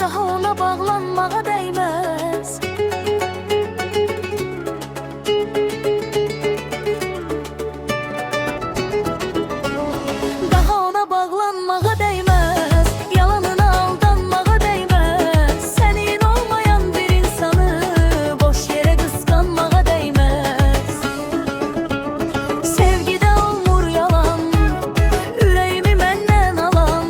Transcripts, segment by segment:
daha ona bağlanmağa değmez. Daha ona bağlanmağa değmez, yalanına aldanmağa değmez. Senin olmayan bir insanı boş yere kıskanmağa değmez. Sevgide olmur yalan, yüreğimi menden alan.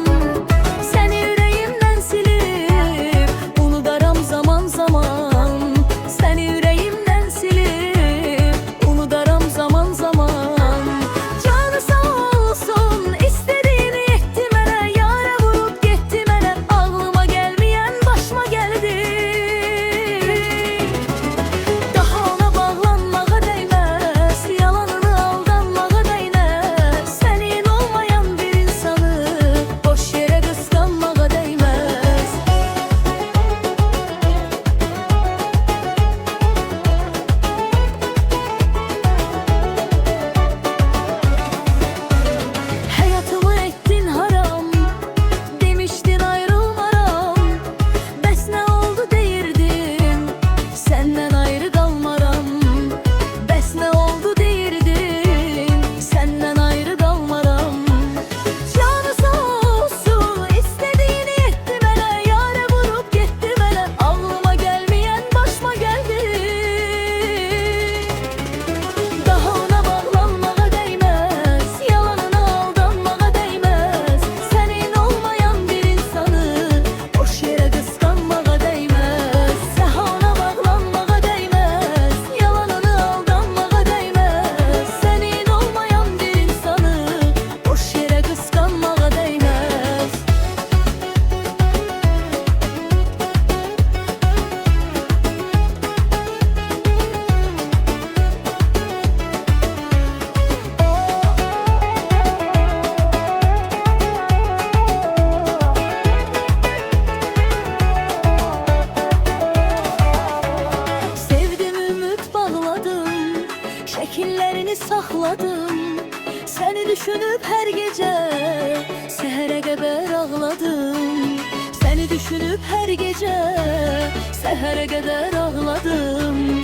Seni yüreğimden silip unudaram zaman zaman. Seni yüreğimden silip unudaram zaman zaman. Canı sağ olsun, istediğini etti mənə. Yara vurup gitti mənə, ağlıma gelmeyen başıma geldi. Daha ona bağlanmağa değmez, yalanını aldanmağa değmez. Senin olmayan bir insanı boş yere kıskanmağa değmez. Hayatımı ettin haram, demiştin ayrılmaram. Bəs nə oldu deyirdin, senden ayrı kalmaram. Bəs nə oldu deyirdin, senden ayrı kalmaram. Canı sağ olsun, istediğini etti mənə. Yara vurup gitti mənə, ağlıma gelmeyen başıma geldi. Daha ona bağlanmağa değmez, yalanına aldanmağa değmez. Senin olmayan bir insanı boş yere kıskanmağa değmez. Daha ona bağlanmağa değmez, yalanını aldanmağa değmez. Senin olmayan bir insanı boş yere kıskanmağa değmez. Sevdim, ümit bağladım, şekillerini sakladım. Seni düşünüp her gece sehre kadar ağladım. Seni düşünüp her gece sehre kadar ağladım.